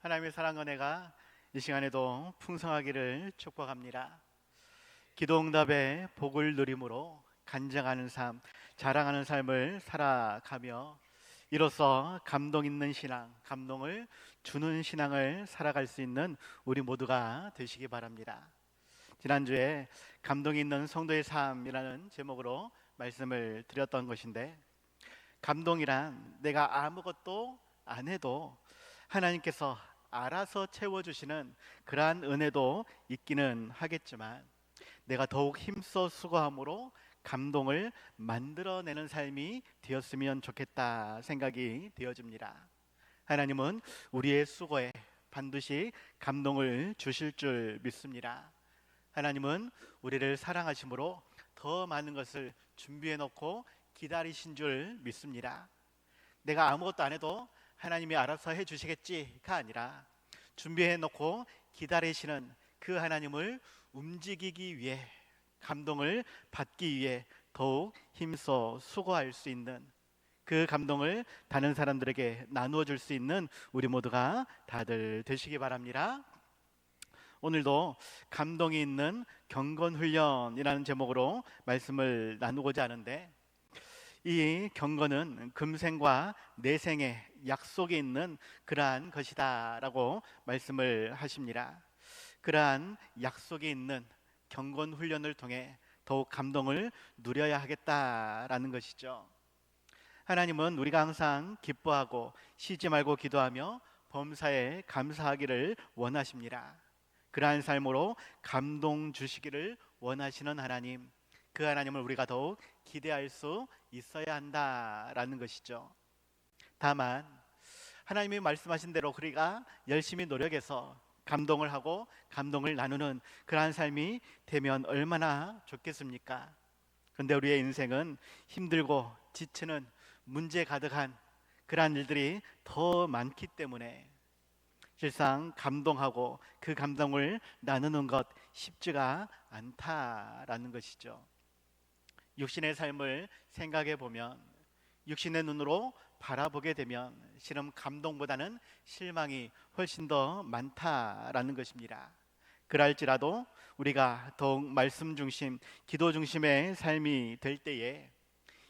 하나님의 사랑 은혜가 이 시간에도 풍성하기를 축복합니다. 기도응답의 복을 누림으로 간증하는 삶, 자랑하는 삶을 살아가며 이로써 감동 있는 신앙, 감동을 주는 신앙을 살아갈 수 있는 우리 모두가 되시기 바랍니다. 지난주에 감동 있는 성도의 삶이라는 제목으로 말씀을 드렸던 것인데, 감동이란 내가 아무것도 안 해도 하나님께서 알아서 채워주시는 그러한 은혜도 있기는 하겠지만, 내가 더욱 힘써 수고함으로 감동을 만들어내는 삶이 되었으면 좋겠다 생각이 되어집니다. 하나님은 우리의 수고에 반드시 감동을 주실 줄 믿습니다. 하나님은 우리를 사랑하심으로 더 많은 것을 준비해 놓고 기다리신 줄 믿습니다. 내가 아무것도 안 해도 하나님이 알아서 해주시겠지가 아니라 준비해 놓고 기다리시는 그 하나님을 움직이기 위해, 감동을 받기 위해 더욱 힘써 수고할 수 있는, 그 감동을 다른 사람들에게 나누어 줄 수 있는 우리 모두가 다들 되시기 바랍니다. 오늘도 감동이 있는 경건훈련이라는 제목으로 말씀을 나누고자 하는데, 이 경건은 금생과 내생의 약속이 있는 그러한 것이다 라고 말씀을 하십니다. 그러한 약속이 있는 경건 훈련을 통해 더욱 감동을 누려야 하겠다라는 것이죠. 하나님은 우리가 항상 기뻐하고 쉬지 말고 기도하며 범사에 감사하기를 원하십니다. 그러한 삶으로 감동 주시기를 원하시는 하나님, 그 하나님을 우리가 더욱 기대할 수 있어야 한다라는 것이죠. 다만 하나님이 말씀하신 대로 우리가 열심히 노력해서 감동을 하고 감동을 나누는 그러한 삶이 되면 얼마나 좋겠습니까? 그런데 우리의 인생은 힘들고 지치는 문제 가득한 그러한 일들이 더 많기 때문에 실상 감동하고 그 감동을 나누는 것 쉽지가 않다라는 것이죠. 육신의 삶을 생각해 보면, 육신의 눈으로 바라보게 되면 실은 감동보다는 실망이 훨씬 더 많다라는 것입니다. 그럴지라도 우리가 더욱 말씀 중심, 기도 중심의 삶이 될 때에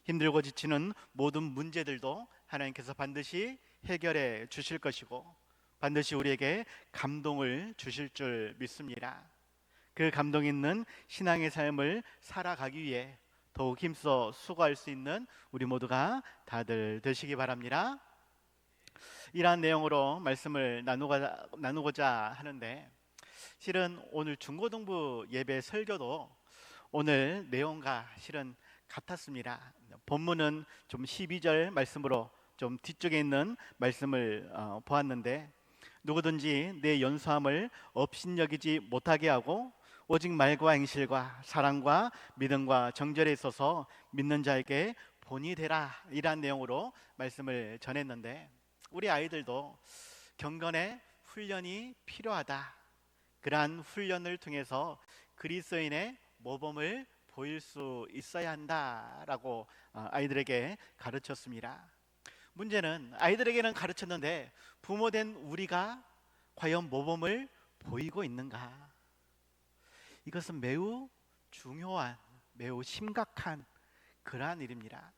힘들고 지치는 모든 문제들도 하나님께서 반드시 해결해 주실 것이고, 반드시 우리에게 감동을 주실 줄 믿습니다. 그 감동 있는 신앙의 삶을 살아가기 위해 더욱 힘써 수고할 수 있는 우리 모두가 다들 되시기 바랍니다. 이러한 내용으로 말씀을 나누고자 하는데, 실은 오늘 중고등부 예배 설교도 오늘 내용과 실은 같았습니다. 본문은 좀 12절 말씀으로 좀 뒤쪽에 있는 말씀을 보았는데, 누구든지 내 연수함을 업신여기지 못하게 하고 오직 말과 행실과 사랑과 믿음과 정절에 있어서 믿는 자에게 본이 되라, 이란 내용으로 말씀을 전했는데, 우리 아이들도 경건의 훈련이 필요하다, 그러한 훈련을 통해서 그리스도인의 모범을 보일 수 있어야 한다라고 아이들에게 가르쳤습니다. 문제는 아이들에게는 가르쳤는데 부모된 우리가 과연 모범을 보이고 있는가? 이것은 매우 중요한, 매우 심각한 그러한 일입니다.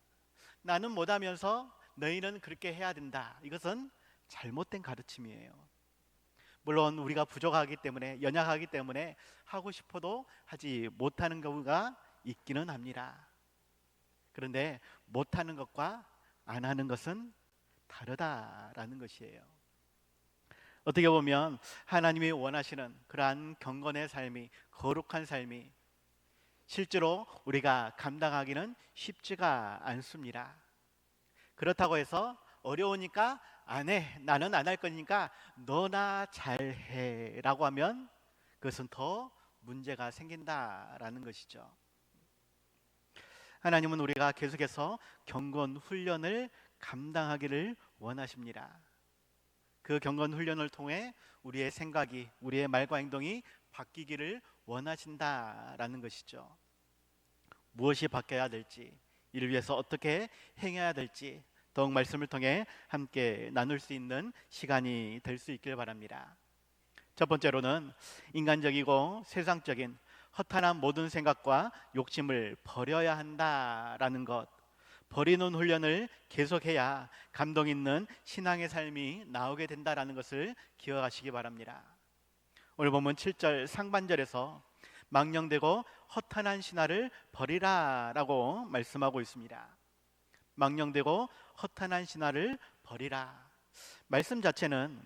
나는 못하면서 너희는 그렇게 해야 된다, 이것은 잘못된 가르침이에요. 물론 우리가 부족하기 때문에, 연약하기 때문에 하고 싶어도 하지 못하는 경우가 있기는 합니다. 그런데 못하는 것과 안 하는 것은 다르다라는 것이에요. 어떻게 보면 하나님이 원하시는 그러한 경건의 삶이, 거룩한 삶이 실제로 우리가 감당하기는 쉽지가 않습니다. 그렇다고 해서 어려우니까 안 해, 나는 안 할 거니까 너나 잘해 라고 하면 그것은 더 문제가 생긴다라는 것이죠. 하나님은 우리가 계속해서 경건 훈련을 감당하기를 원하십니다. 그 경건 훈련을 통해 우리의 생각이, 우리의 말과 행동이 바뀌기를 원하신다라는 것이죠. 무엇이 바뀌어야 될지, 이를 위해서 어떻게 행해야 될지, 더욱 말씀을 통해 함께 나눌 수 있는 시간이 될 수 있길 바랍니다. 첫 번째로는 인간적이고 세상적인 허탄한 모든 생각과 욕심을 버려야 한다라는 것, 버리는 훈련을 계속해야 감동 있는 신앙의 삶이 나오게 된다라는 것을 기억하시기 바랍니다. 오늘 보면 7절 상반절에서 망령되고 허탄한 신화를 버리라라고 말씀하고 있습니다. 망령되고 허탄한 신화를 버리라. 말씀 자체는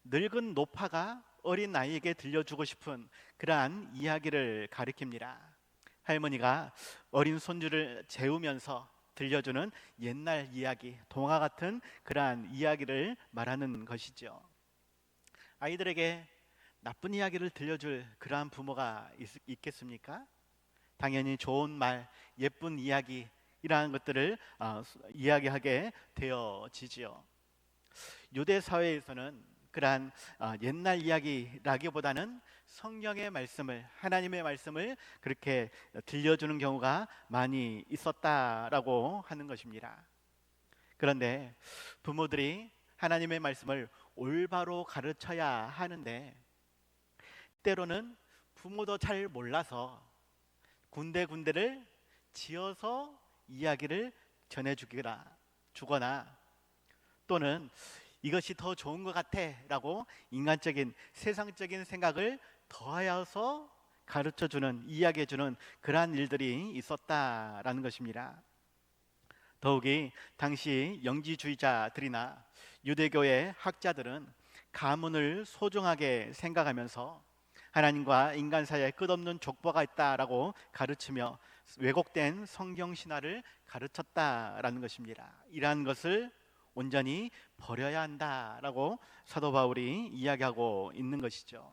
늙은 노파가 어린 아이에게 들려주고 싶은 그러한 이야기를 가리킵니다. 할머니가 어린 손주를 재우면서 들려주는 옛날 이야기, 동화 같은 그러한 이야기를 말하는 것이죠. 아이들에게 나쁜 이야기를 들려줄 그러한 부모가 있겠습니까? 당연히 좋은 말, 예쁜 이야기 이러한 것들을 이야기하게 되어지지요. 유대 사회에서는 그러한 옛날 이야기라기보다는 성경의 말씀을, 하나님의 말씀을 그렇게 들려주는 경우가 많이 있었다라고 하는 것입니다. 그런데 부모들이 하나님의 말씀을 올바로 가르쳐야 하는데 때로는 부모도 잘 몰라서 군데군데를 지어서 이야기를 주거나 또는 이것이 더 좋은 것 같아 라고 인간적인 세상적인 생각을 더하여서 가르쳐주는, 이야기해주는 그러한 일들이 있었다라는 것입니다. 더욱이 당시 영지주의자들이나 유대교의 학자들은 가문을 소중하게 생각하면서 하나님과 인간 사이에 끝없는 족보가 있다라고 가르치며 왜곡된 성경 신화를 가르쳤다라는 것입니다. 이러한 것을 온전히 버려야 한다라고 사도 바울이 이야기하고 있는 것이죠.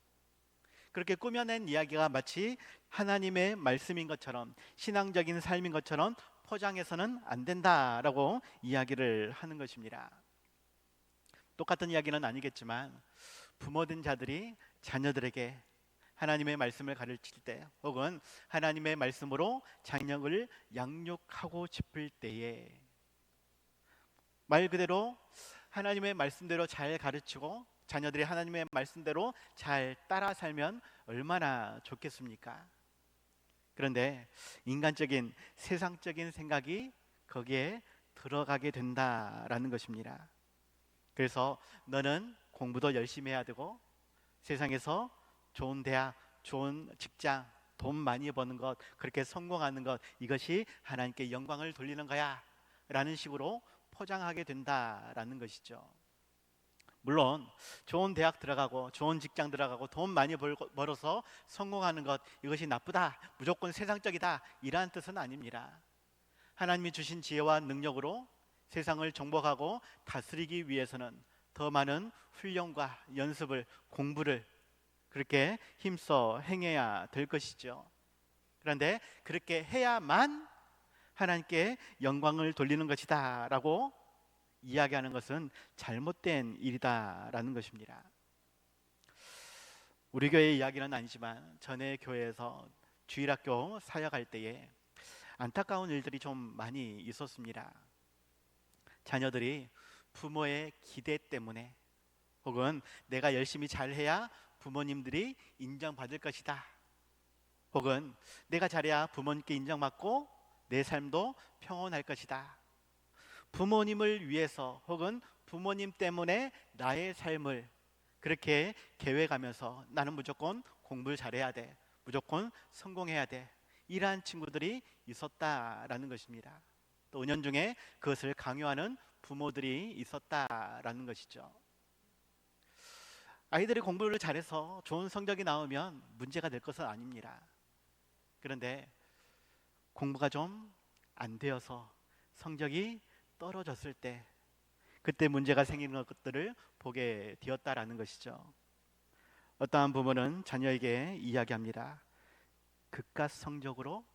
그렇게 꾸며낸 이야기가 마치 하나님의 말씀인 것처럼, 신앙적인 삶인 것처럼 포장해서는 안 된다라고 이야기를 하는 것입니다. 똑같은 이야기는 아니겠지만 부모된 자들이 자녀들에게 하나님의 말씀을 가르칠 때, 혹은 하나님의 말씀으로 자녀를 양육하고 싶을 때에 말 그대로 하나님의 말씀대로 잘 가르치고 자녀들이 하나님의 말씀대로 잘 따라 살면 얼마나 좋겠습니까? 그런데 인간적인 세상적인 생각이 거기에 들어가게 된다라는 것입니다. 그래서 너는 공부도 열심히 해야 되고 세상에서 좋은 대학, 좋은 직장, 돈 많이 버는 것, 그렇게 성공하는 것, 이것이 하나님께 영광을 돌리는 거야 라는 식으로 포장하게 된다라는 것이죠. 물론 좋은 대학 들어가고 좋은 직장 들어가고 돈 많이 벌어서 성공하는 것, 이것이 나쁘다, 무조건 세상적이다, 이러한 뜻은 아닙니다. 하나님이 주신 지혜와 능력으로 세상을 정복하고 다스리기 위해서는 더 많은 훈련과 연습을, 공부를 그렇게 힘써 행해야 될 것이죠. 그런데 그렇게 해야만 하나님께 영광을 돌리는 것이다 라고 이야기하는 것은 잘못된 일이다라는 것입니다. 우리 교회 이야기는 아니지만 전에 교회에서 주일학교 사역할 때에 안타까운 일들이 좀 많이 있었습니다. 자녀들이 부모의 기대 때문에, 혹은 내가 열심히 잘해야 부모님들이 인정받을 것이다, 혹은 내가 잘해야 부모님께 인정받고 내 삶도 평온할 것이다, 부모님을 위해서 혹은 부모님 때문에 나의 삶을 그렇게 계획하면서 나는 무조건 공부를 잘해야 돼, 무조건 성공해야 돼, 이러한 친구들이 있었다라는 것입니다. 또 은연중에 그것을 강요하는 부모들이 있었다라는 것이죠. 아이들이 공부를 잘해서 좋은 성적이 나오면 문제가 될 것은 아닙니다. 그런데 공부가 좀 안 되어서 성적이 떨어졌을 때, 그때 문제가 생기는 것들을 보게 되었다라는 것이죠. 어떠한 부모는 자녀에게 이야기합니다. 그깟 성적으로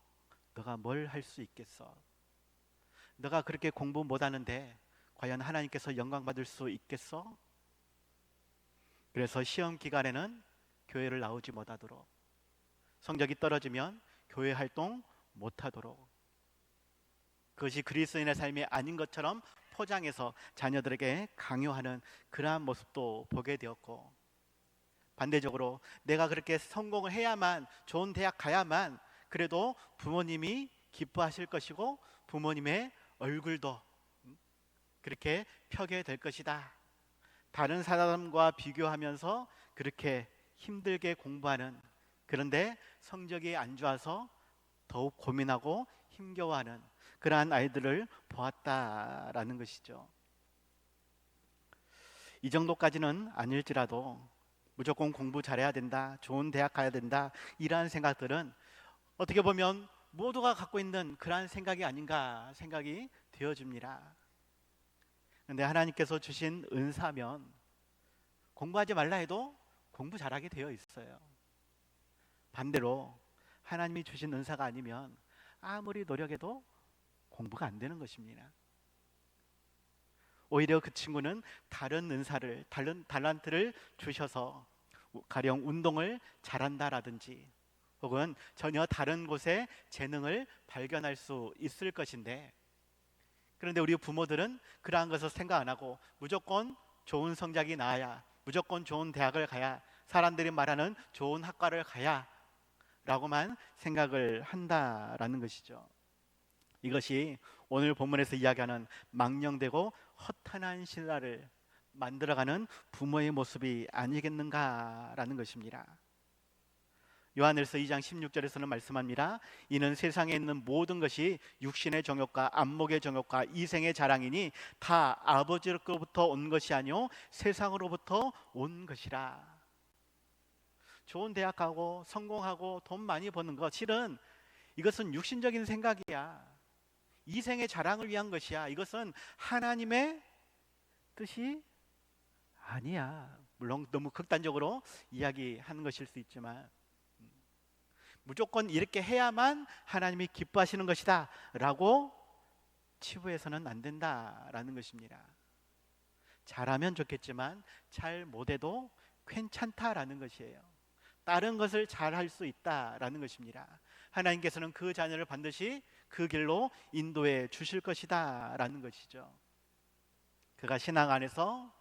너가 뭘 할 수 있겠어? 너가 그렇게 공부 못하는데 과연 하나님께서 영광 받을 수 있겠어? 그래서 시험 기간에는 교회를 나오지 못하도록, 성적이 떨어지면 교회 활동 못하도록, 그것이 그리스도인의 삶이 아닌 것처럼 포장해서 자녀들에게 강요하는 그러한 모습도 보게 되었고, 반대적으로 내가 그렇게 성공을 해야만, 좋은 대학 가야만 그래도 부모님이 기뻐하실 것이고 부모님의 얼굴도 그렇게 펴게 될 것이다. 다른 사람과 비교하면서 그렇게 힘들게 공부하는, 그런데 성적이 안 좋아서 더욱 고민하고 힘겨워하는 그러한 아이들을 보았다라는 것이죠. 이 정도까지는 아닐지라도 무조건 공부 잘해야 된다, 좋은 대학 가야 된다, 이러한 생각들은 어떻게 보면 모두가 갖고 있는 그러한 생각이 아닌가 생각이 되어집니다. 그런데 하나님께서 주신 은사면 공부하지 말라 해도 공부 잘하게 되어 있어요. 반대로 하나님이 주신 은사가 아니면 아무리 노력해도 공부가 안 되는 것입니다. 오히려 그 친구는 다른 은사를, 다른 달란트를 주셔서 가령 운동을 잘한다라든지 혹은 전혀 다른 곳에 재능을 발견할 수 있을 것인데, 그런데 우리 부모들은 그러한 것을 생각 안 하고 무조건 좋은 성적이 나와야, 무조건 좋은 대학을 가야, 사람들이 말하는 좋은 학과를 가야 라고만 생각을 한다라는 것이죠. 이것이 오늘 본문에서 이야기하는 망령되고 허탄한 신화를 만들어가는 부모의 모습이 아니겠는가라는 것입니다. 요한일서 2장 16절에서는 말씀합니다. 이는 세상에 있는 모든 것이 육신의 정욕과 안목의 정욕과 이생의 자랑이니 다 아버지로부터 온 것이 아니요 세상으로부터 온 것이라. 좋은 대학 가고 성공하고 돈 많이 버는 것, 실은 이것은 육신적인 생각이야. 이생의 자랑을 위한 것이야. 이것은 하나님의 뜻이 아니야. 물론 너무 극단적으로 이야기하는 것일 수 있지만, 무조건 이렇게 해야만 하나님이 기뻐하시는 것이다 라고 치부해서는 안 된다라는 것입니다. 잘하면 좋겠지만 잘 못해도 괜찮다라는 것이에요. 다른 것을 잘할 수 있다라는 것입니다. 하나님께서는 그 자녀를 반드시 그 길로 인도해 주실 것이다 라는 것이죠. 그가 신앙 안에서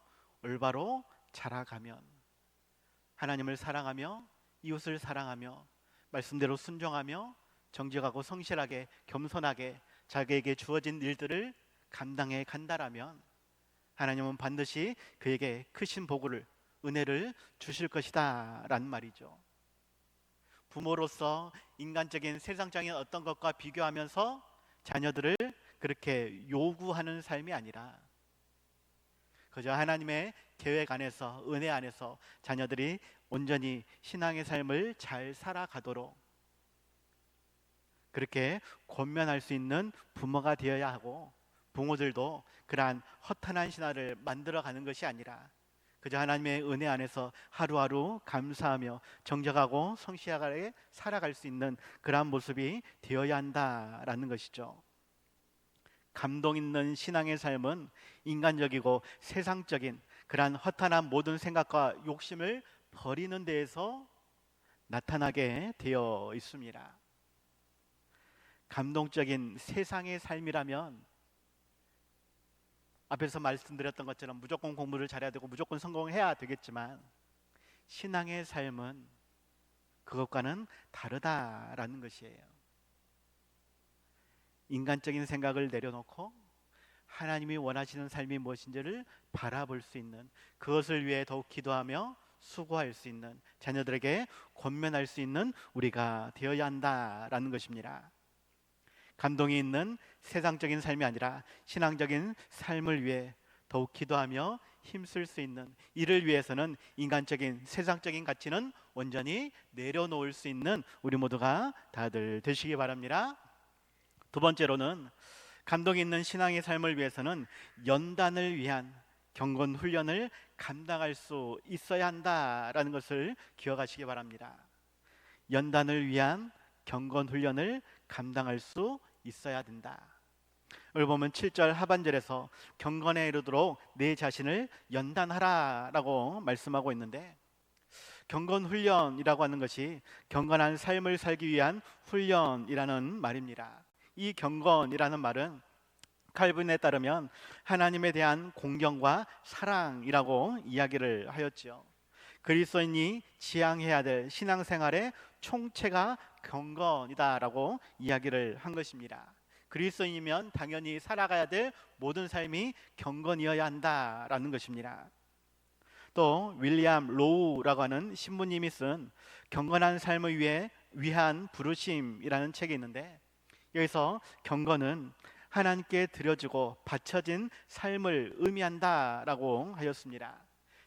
올바로 자라가면, 하나님을 사랑하며 이웃을 사랑하며 말씀대로 순종하며 정직하고 성실하게 겸손하게 자기에게 주어진 일들을 감당해 간다라면 하나님은 반드시 그에게 크신 복을, 은혜를 주실 것이다 라는 말이죠. 부모로서 인간적인 세상적인 어떤 것과 비교하면서 자녀들을 그렇게 요구하는 삶이 아니라 그저 하나님의 계획 안에서, 은혜 안에서 자녀들이 온전히 신앙의 삶을 잘 살아가도록 그렇게 권면할 수 있는 부모가 되어야 하고, 부모들도 그러한 허탄한 신화를 만들어가는 것이 아니라 그저 하나님의 은혜 안에서 하루하루 감사하며 정직하고 성실하게 살아갈 수 있는 그러한 모습이 되어야 한다라는 것이죠. 감동 있는 신앙의 삶은 인간적이고 세상적인 그러한 허탄한 모든 생각과 욕심을 버리는 데에서 나타나게 되어 있습니다. 감동적인 세상의 삶이라면 앞에서 말씀드렸던 것처럼 무조건 공부를 잘해야 되고 무조건 성공해야 되겠지만, 신앙의 삶은 그것과는 다르다라는 것이에요. 인간적인 생각을 내려놓고 하나님이 원하시는 삶이 무엇인지를 바라볼 수 있는, 그것을 위해 더욱 기도하며 수고할 수 있는, 자녀들에게 권면할 수 있는 우리가 되어야 한다라는 것입니다. 감동이 있는 세상적인 삶이 아니라 신앙적인 삶을 위해 더욱 기도하며 힘쓸 수 있는, 이를 위해서는 인간적인 세상적인 가치는 온전히 내려놓을 수 있는 우리 모두가 다들 되시기 바랍니다. 두 번째로는 감동이 있는 신앙의 삶을 위해서는 연단을 위한 경건 훈련을 감당할 수 있어야 한다라는 것을 기억하시기 바랍니다. 연단을 위한 경건 훈련을 감당할 수 있어야 된다. 오늘 보면 7절 하반절에서 경건에 이르도록 내 자신을 연단하라 라고 말씀하고 있는데, 경건 훈련이라고 하는 것이 경건한 삶을 살기 위한 훈련이라는 말입니다. 이 경건이라는 말은 칼빈에 따르면 하나님에 대한 공경과 사랑이라고 이야기를 하였지요. 그리스도인이 지향해야 될 신앙생활의 총체가 경건이다라고 이야기를 한 것입니다. 그리스도인이면 당연히 살아가야 될 모든 삶이 경건이어야 한다라는 것입니다. 또 윌리엄 로우라고 하는 신부님이 쓴 경건한 삶을 위한 부르심이라는 책이 있는데, 여기서 경건은 하나님께 드려지고 바쳐진 삶을 의미한다라고 하였습니다.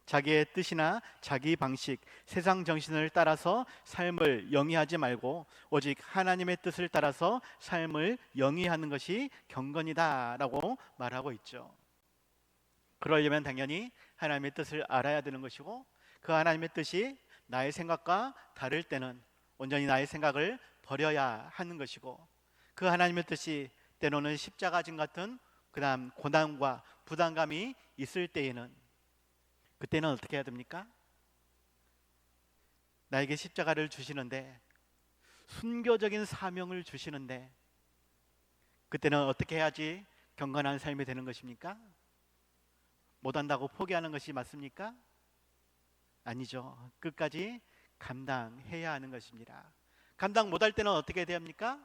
자기의 뜻이나 자기 방식, 세상 정신을 따라서 삶을 영위하지 말고 오직 하나님의 뜻을 따라서 삶을 영위하는 것이 경건이다라고 말하고 있죠. 그러려면 당연히 하나님의 뜻을 알아야 되는 것이고, 그 하나님의 뜻이 나의 생각과 다를 때는 온전히 나의 생각을 버려야 하는 것이고, 그 하나님의 뜻이 때로는 십자가 진 같은 그다음 고난과 부담감이 있을 때에는, 그때는 어떻게 해야 됩니까? 나에게 십자가를 주시는데, 순교적인 사명을 주시는데, 그때는 어떻게 해야지 경건한 삶이 되는 것입니까? 못한다고 포기하는 것이 맞습니까? 아니죠. 끝까지 감당해야 하는 것입니다. 감당 못할 때는 어떻게 해야 합니까?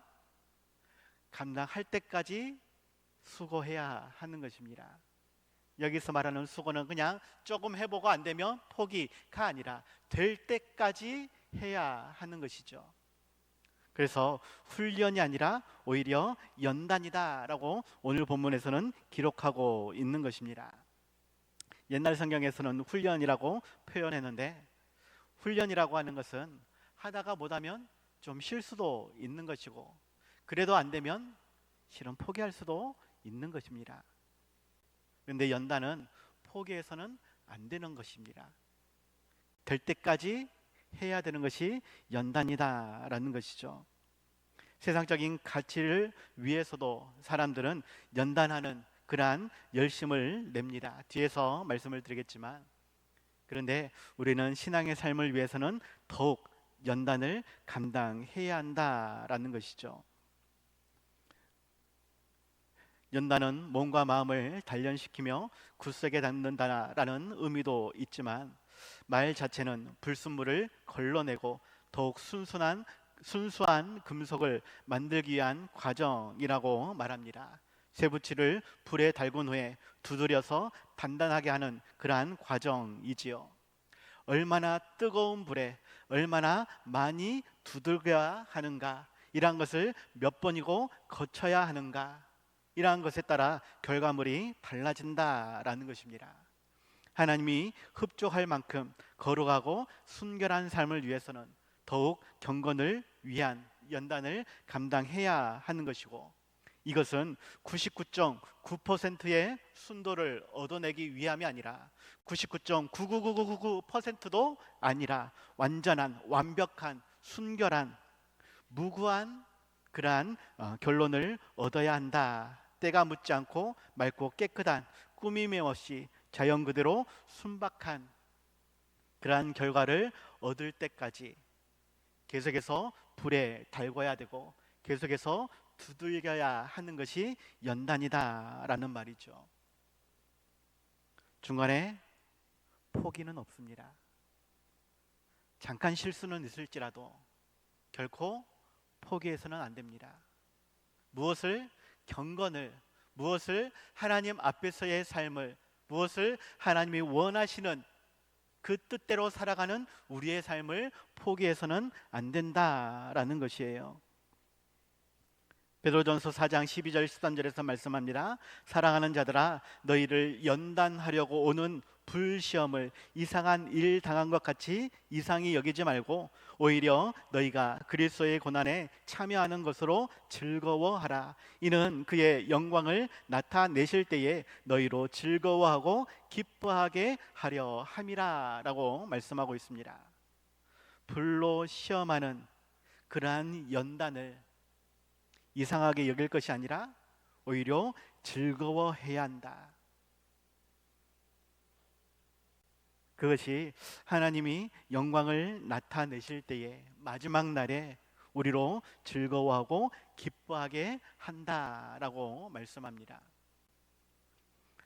감당할 때까지 수고해야 하는 것입니다. 여기서 말하는 수고는 그냥 조금 해보고 안 되면 포기가 아니라 될 때까지 해야 하는 것이죠. 그래서 훈련이 아니라 오히려 연단이다라고 오늘 본문에서는 기록하고 있는 것입니다. 옛날 성경에서는 훈련이라고 표현했는데, 훈련이라고 하는 것은 하다가 못하면 좀 쉴 수도 있는 것이고, 그래도 안 되면 실은 포기할 수도 있는 것입니다. 그런데 연단은 포기해서는 안 되는 것입니다. 될 때까지 해야 되는 것이 연단이다라는 것이죠. 세상적인 가치를 위해서도 사람들은 연단하는 그러한 열심을 냅니다. 뒤에서 말씀을 드리겠지만, 그런데 우리는 신앙의 삶을 위해서는 더욱 연단을 감당해야 한다라는 것이죠. 연단은 몸과 마음을 단련시키며 굳세게 담는다라는 의미도 있지만, 말 자체는 불순물을 걸러내고 더욱 순수한 금속을 만들기 위한 과정이라고 말합니다. 쇠붙이를 불에 달군 후에 두드려서 단단하게 하는 그러한 과정이지요. 얼마나 뜨거운 불에 얼마나 많이 두들겨야 하는가, 이러한 것을 몇 번이고 거쳐야 하는가, 이러한 것에 따라 결과물이 달라진다라는 것입니다. 하나님이 흡족할 만큼 거룩하고 순결한 삶을 위해서는 더욱 경건을 위한 연단을 감당해야 하는 것이고, 이것은 99.9%의 순도를 얻어내기 위함이 아니라 99.99999%도 아니라 완전한, 완벽한, 순결한, 무구한 그러한 결론을 얻어야 한다. 때가 묻지 않고 맑고 깨끗한, 꾸밈이 없이 자연 그대로 순박한 그러한 결과를 얻을 때까지 계속해서 불에 달궈야 되고 계속해서 두들겨야 하는 것이 연단이다라는 말이죠. 중간에 포기는 없습니다. 잠깐 실수는 있을지라도 결코 포기해서는 안 됩니다. 무엇을 경건을, 무엇을 하나님 앞에서의 삶을, 무엇을 하나님이 원하시는 그 뜻대로 살아가는 우리의 삶을 포기해서는 안 된다라는 것이에요. 베드로전서 4장 12절 13절에서 말씀합니다. 사랑하는 자들아, 너희를 연단하려고 오는 불시험을 이상한 일 당한 것 같이 이상히 여기지 말고 오히려 너희가 그리스도의 고난에 참여하는 것으로 즐거워하라. 이는 그의 영광을 나타내실 때에 너희로 즐거워하고 기뻐하게 하려 함이라 라고 말씀하고 있습니다. 불로 시험하는 그러한 연단을 이상하게 여길 것이 아니라 오히려 즐거워해야 한다. 그것이 하나님이 영광을 나타내실 때에 마지막 날에 우리로 즐거워하고 기뻐하게 한다라고 말씀합니다.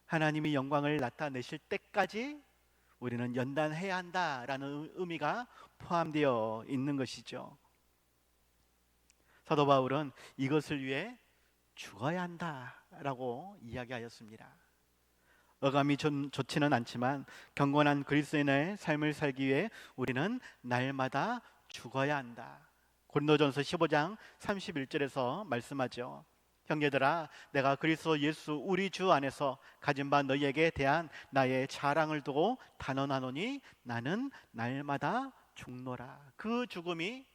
하나님이 영광을 나타내실 때까지 우리는 연단해야 한다라는 의미가 포함되어 있는 것이죠. 사도 바울은 이것을 위해 죽어야 한다라고 이야기하였습니다. 어감이 좋지는 않지만 경건한 그리스도인의 삶을 살기 위해 우리는 날마다 죽어야 한다. 고린도전서 15장 31절에서 말씀하죠. 형제들아, 내가 그리스도 예수 우리 주 안에서 가진 바 너희에게 대한 나의 자랑을 두고 단언하노니 나는 날마다 죽노라. 그 죽음이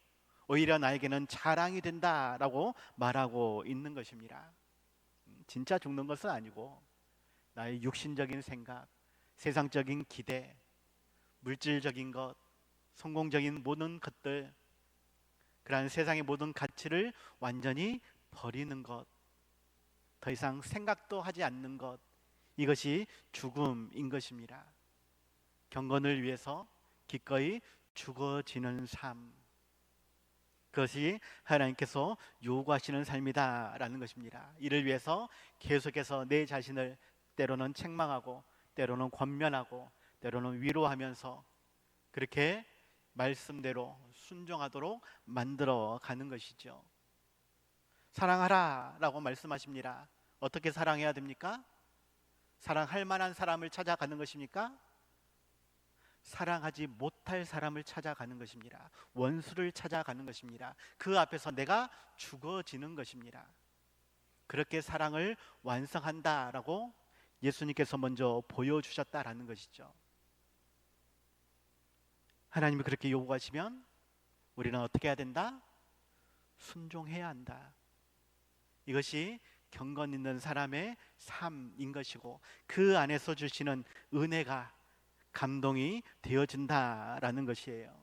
오히려 나에게는 자랑이 된다라고 말하고 있는 것입니다. 진짜 죽는 것은 아니고 나의 육신적인 생각, 세상적인 기대, 물질적인 것, 성공적인 모든 것들, 그러한 세상의 모든 가치를 완전히 버리는 것, 더 이상 생각도 하지 않는 것, 이것이 죽음인 것입니다. 경건을 위해서 기꺼이 죽어지는 삶, 그것이 하나님께서 요구하시는 삶이다라는 것입니다. 이를 위해서 계속해서 내 자신을 때로는 책망하고 때로는 권면하고 때로는 위로하면서 그렇게 말씀대로 순종하도록 만들어 가는 것이죠. 사랑하라 라고 말씀하십니다. 어떻게 사랑해야 됩니까? 사랑할 만한 사람을 찾아가는 것입니까? 사랑하지 못할 사람을 찾아가는 것입니다. 원수를 찾아가는 것입니다. 그 앞에서 내가 죽어지는 것입니다. 그렇게 사랑을 완성한다라고 예수님께서 먼저 보여주셨다라는 것이죠. 하나님이 그렇게 요구하시면 우리는 어떻게 해야 된다? 순종해야 한다. 이것이 경건 있는 사람의 삶인 것이고 그 안에서 주시는 은혜가 감동이 되어진다라는 것이에요.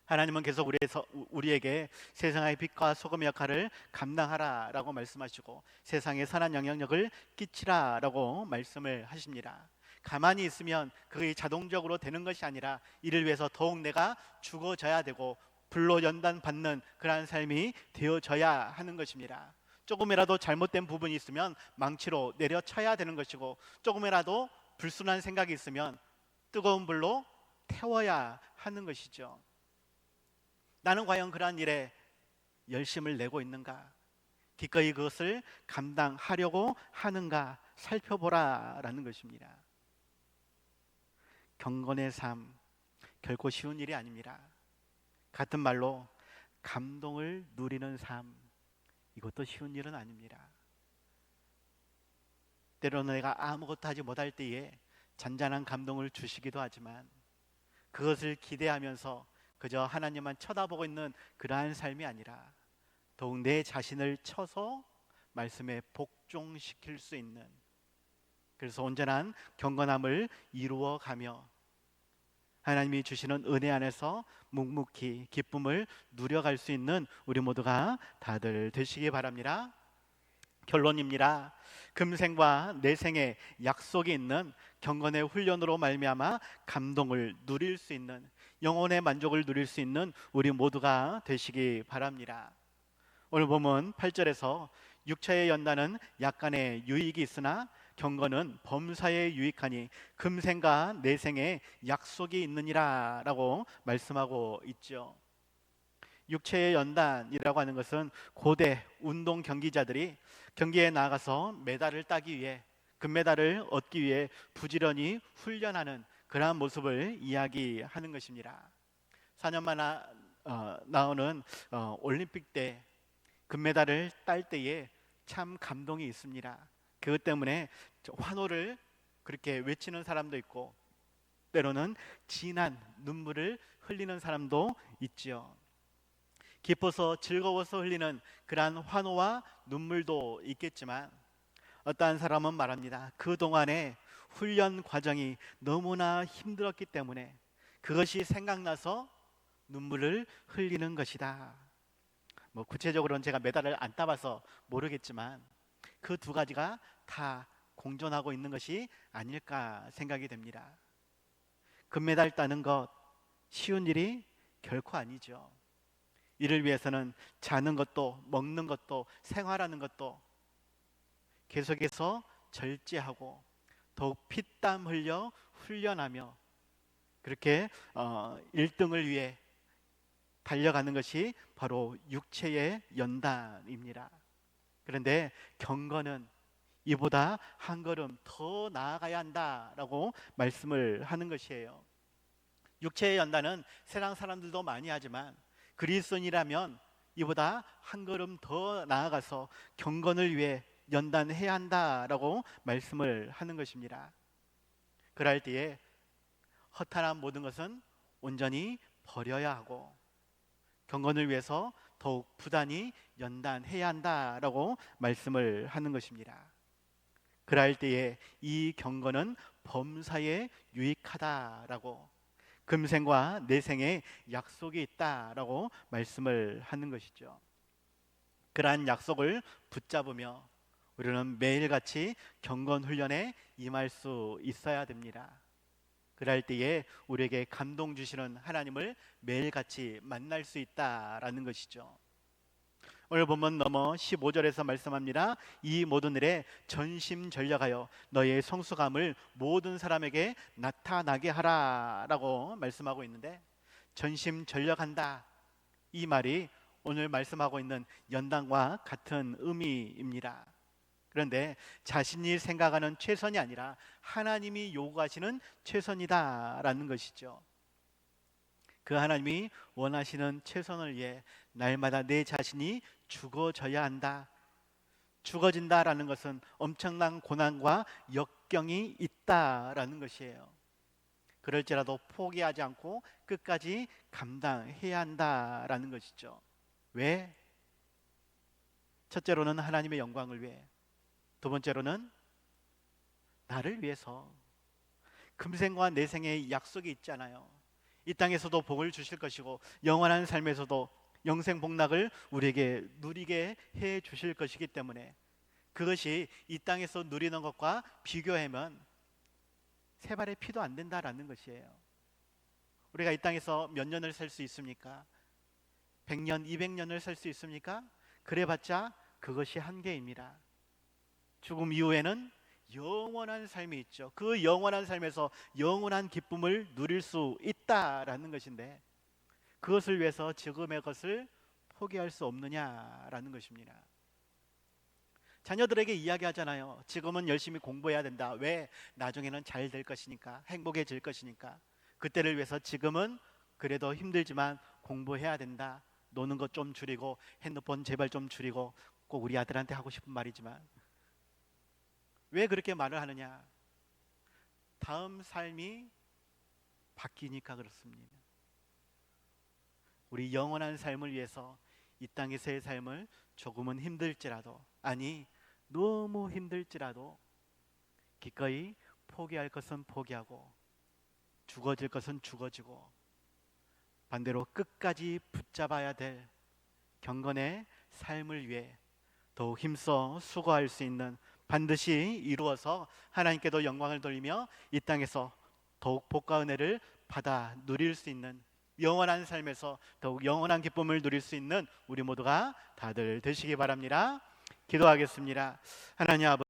하나님은 계속 우리에게 세상의 빛과 소금의 역할을 감당하라라고 말씀하시고 세상에 선한 영향력을 끼치라라고 말씀을 하십니다. 가만히 있으면 그게 자동적으로 되는 것이 아니라 이를 위해서 더욱 내가 죽어져야 되고 불로 연단받는 그러한 삶이 되어져야 하는 것입니다. 조금이라도 잘못된 부분이 있으면 망치로 내려쳐야 되는 것이고 조금이라도 불순한 생각이 있으면 뜨거운 불로 태워야 하는 것이죠. 나는 과연 그러한 일에 열심을 내고 있는가? 기꺼이 그것을 감당하려고 하는가 살펴보라라는 것입니다. 경건의 삶 결코 쉬운 일이 아닙니다. 같은 말로 감동을 누리는 삶, 이것도 쉬운 일은 아닙니다. 때로는 내가 아무것도 하지 못할 때에 잔잔한 감동을 주시기도 하지만 그것을 기대하면서 그저 하나님만 쳐다보고 있는 그러한 삶이 아니라 더욱 내 자신을 쳐서 말씀에 복종시킬 수 있는, 그래서 온전한 경건함을 이루어가며 하나님이 주시는 은혜 안에서 묵묵히 기쁨을 누려갈 수 있는 우리 모두가 다들 되시기 바랍니다. 결론입니다. 금생과 내생의 약속이 있는 경건의 훈련으로 말미암아 감동을 누릴 수 있는, 영혼의 만족을 누릴 수 있는 우리 모두가 되시기 바랍니다. 오늘 보면 8절에서 육체의 연단은 약간의 유익이 있으나 경건은 범사에 유익하니 금생과 내생에 약속이 있느니라 라고 말씀하고 있죠. 육체의 연단이라고 하는 것은 고대 운동 경기자들이 경기에 나가서 메달을 따기 위해, 금메달을 얻기 위해 부지런히 훈련하는 그러한 모습을 이야기하는 것입니다. 4년마다 나오는 올림픽 때 금메달을 딸 때에 참 감동이 있습니다. 그것 때문에 환호를 그렇게 외치는 사람도 있고 때로는 진한 눈물을 흘리는 사람도 있지요. 기뻐서 즐거워서 흘리는 그러한 환호와 눈물도 있겠지만 어떠한 사람은 말합니다. 그동안의 훈련 과정이 너무나 힘들었기 때문에 그것이 생각나서 눈물을 흘리는 것이다. 구체적으로는 제가 메달을 안 따봐서 모르겠지만 그 두 가지가 다 공존하고 있는 것이 아닐까 생각이 됩니다. 금메달 따는 것 쉬운 일이 결코 아니죠. 이를 위해서는 자는 것도 먹는 것도 생활하는 것도 계속해서 절제하고 더욱 피땀 흘려 훈련하며 그렇게 1등을 위해 달려가는 것이 바로 육체의 연단입니다. 그런데 경건은 이보다 한 걸음 더 나아가야 한다라고 말씀을 하는 것이에요. 육체의 연단은 세상 사람들도 많이 하지만 그리스도인이라면 이보다 한 걸음 더 나아가서 경건을 위해 연단해야 한다라고 말씀을 하는 것입니다. 그럴 때에 허탄한 모든 것은 온전히 버려야 하고 경건을 위해서 더욱 부단히 연단해야 한다라고 말씀을 하는 것입니다. 그럴 때에 이 경건은 범사에 유익하다라고 금생과 내생에 약속이 있다라고 말씀을 하는 것이죠. 그러한 약속을 붙잡으며 우리는 매일같이 경건 훈련에 임할 수 있어야 됩니다. 그럴 때에 우리에게 감동 주시는 하나님을 매일같이 만날 수 있다라는 것이죠. 오늘 본문 넘어 15절에서 말씀합니다. 이 모든 일에 전심전력하여 너의 성숙함을 모든 사람에게 나타나게 하라라고 말씀하고 있는데, 전심전력한다, 이 말이 오늘 말씀하고 있는 연단과 같은 의미입니다. 그런데 자신이 생각하는 최선이 아니라 하나님이 요구하시는 최선이다라는 것이죠. 그 하나님이 원하시는 최선을 위해 날마다 내 자신이 죽어져야 한다. 죽어진다라는 것은 엄청난 고난과 역경이 있다라는 것이에요. 그럴지라도 포기하지 않고 끝까지 감당해야 한다라는 것이죠. 왜? 첫째로는 하나님의 영광을 위해, 두 번째로는 나를 위해서. 금생과 내생의 약속이 있잖아요. 이 땅에서도 복을 주실 것이고 영원한 삶에서도 영생 복락을 우리에게 누리게 해 주실 것이기 때문에 그것이 이 땅에서 누리는 것과 비교하면 세 발의 피도 안 된다라는 것이에요. 우리가 이 땅에서 몇 년을 살 수 있습니까? 100년, 200년을 살 수 있습니까? 그래봤자 그것이 한계입니다. 죽음 이후에는 영원한 삶이 있죠. 그 영원한 삶에서 영원한 기쁨을 누릴 수 있다라는 것인데 그것을 위해서 지금의 것을 포기할 수 없느냐라는 것입니다. 자녀들에게 이야기하잖아요. 지금은 열심히 공부해야 된다. 왜? 나중에는 잘 될 것이니까, 행복해질 것이니까. 그때를 위해서 지금은 그래도 힘들지만 공부해야 된다. 노는 것 좀 줄이고 핸드폰 제발 좀 줄이고. 꼭 우리 아들한테 하고 싶은 말이지만 왜 그렇게 말을 하느냐? 다음 삶이 바뀌니까 그렇습니다. 우리 영원한 삶을 위해서 이 땅에서의 삶을 조금은 힘들지라도, 아니 너무 힘들지라도 기꺼이 포기할 것은 포기하고 죽어질 것은 죽어지고 반대로 끝까지 붙잡아야 될 경건의 삶을 위해 더욱 힘써 수고할 수 있는, 반드시 이루어서 하나님께도 영광을 돌리며 이 땅에서 더욱 복과 은혜를 받아 누릴 수 있는, 영원한 삶에서 더욱 영원한 기쁨을 누릴 수 있는 우리 모두가 다들 되시기 바랍니다. 기도하겠습니다. 하나님 아버지,